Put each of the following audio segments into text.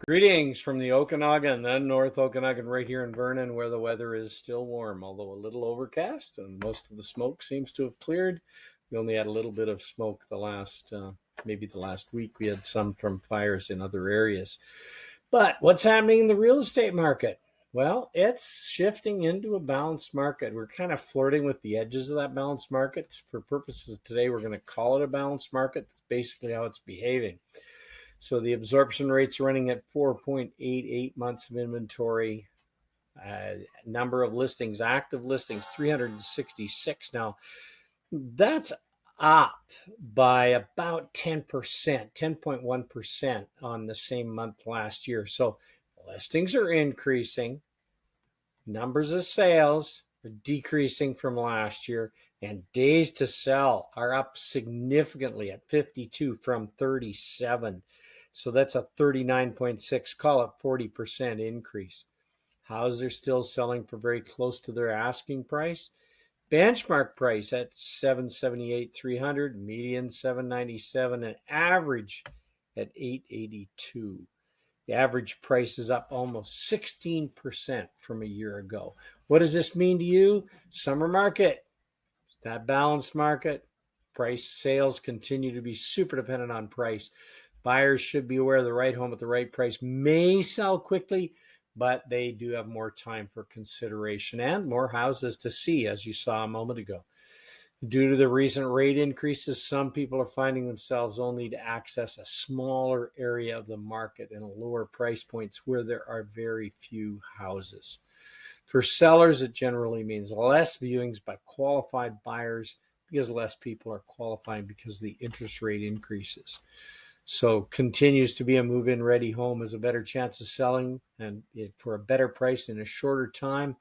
Greetings from the Okanagan, then North Okanagan, right here in Vernon, where the weather is still warm, although a little overcast, and most of the smoke seems to have cleared. We only had a little bit of smoke maybe the last week. We had some from fires in other areas. But what's happening in the real estate market? Well, it's shifting into a balanced market. We're kind of flirting with the edges of that balanced market. For purposes today, we're going to call it a balanced market. That's basically how it's behaving. So the absorption rate's running at 4.88 months of inventory. Number of listings, active listings, 366 now. That's up by about 10%, 10.1% on the same month last year. So listings are increasing. Numbers of sales are decreasing from last year, and days to sell are up significantly at 52 from 37. So that's a 39.6, call it 40% increase. Houses are still selling for very close to their asking price. Benchmark price at 778,300, median 797, and average at 882. The average price is up almost 16% from a year ago. What does this mean to you? Summer market, that balanced market. Price sales continue to be super dependent on price. Buyers should be aware the right home at the right price may sell quickly, but they do have more time for consideration and more houses to see, as you saw a moment ago. Due to the recent rate increases, some people are finding themselves only to access a smaller area of the market and lower price points where there are very few houses. For sellers, it generally means less viewings by qualified buyers because less people are qualifying because of the interest rate increases. So continues to be a move-in ready home has a better chance of selling and for a better price in a shorter time.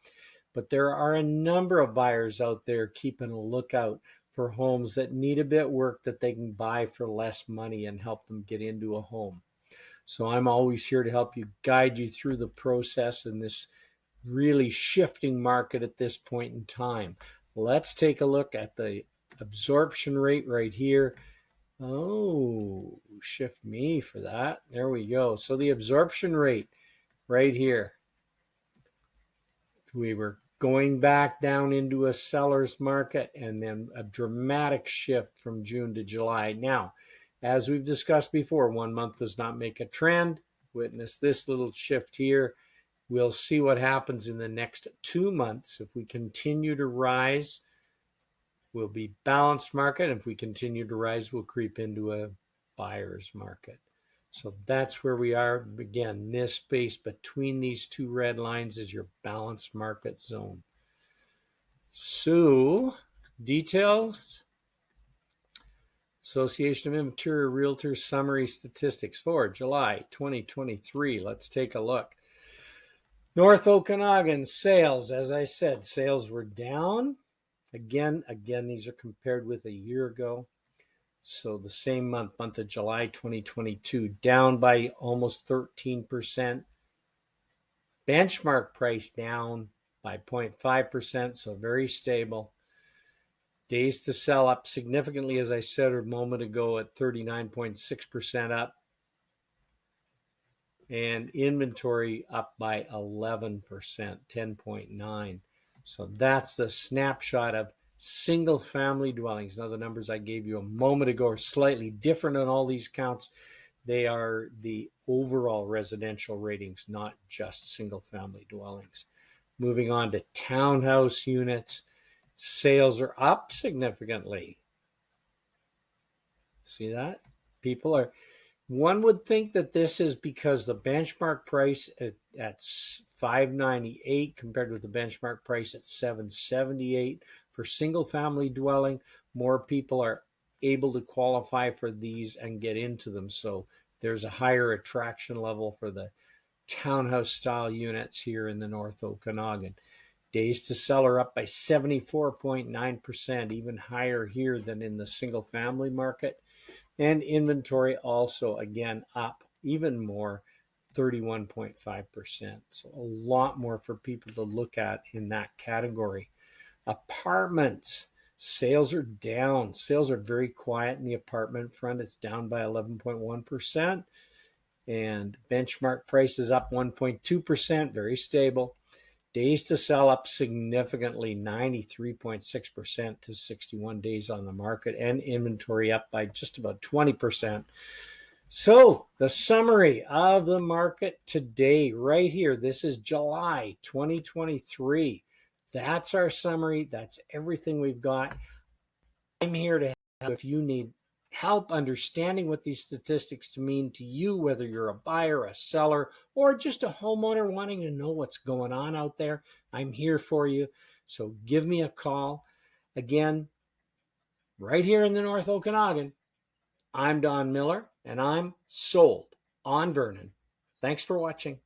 But there are a number of buyers out there keeping a lookout for homes that need a bit work that they can buy for less money and help them get into a home. So I'm always here to help you, guide you through the process in this really shifting market at this point in time. Let's take a look at the absorption rate right here. Oh, shift me for that. There we go. So the absorption rate right here. We were going back down into a seller's market and then a dramatic shift from June to July. Now, as we've discussed before, 1 month does not make a trend. Witness this little shift here. We'll see what happens in the next 2 months. If we continue to rise, we'll be balanced market. If we continue to rise, we'll creep into a buyer's market. So that's where we are. Again, this space between these two red lines is your balanced market zone. So, details. Association of Interior Realtors Summary Statistics for July 2023. Let's take a look. North Okanagan sales, as I said, sales were down. Again, these are compared with a year ago. So the same month of July 2022, down by almost 13%. Benchmark price down by 0.5%, so very stable. Days to sell up significantly, as I said a moment ago, at 39.6% up. And inventory up by 11%, 10.9. So that's the snapshot of single family dwellings. Now, the numbers I gave you a moment ago are slightly different on all these counts. They are the overall residential ratings, not just single family dwellings. Moving on to townhouse units, sales are up significantly. See that? One would think that this is because the benchmark price at $598 compared with the benchmark price at $778 for single family dwelling. More people are able to qualify for these and get into them. So there's a higher attraction level for the townhouse style units here in the North Okanagan. Days to sell are up by 74.9%, even higher here than in the single family market. And inventory also, again, up even more, 31.5%. So a lot more for people to look at in that category. Apartments, sales are down. Sales are very quiet in the apartment front. It's down by 11.1%. and benchmark prices up 1.2%, very stable. Days to sell up significantly, 93.6% to 61 days on the market, and inventory up by just about 20%. So the summary of the market today, right here, this is July 2023. That's our summary. That's everything we've got. I'm here to help if you need help understanding what these statistics mean to you, whether you're a buyer, a seller, or just a homeowner wanting to know what's going on out there. I'm here for you. So give me a call. Again, right here in the North Okanagan, I'm Don Miller, and I'm sold on Vernon. Thanks for watching.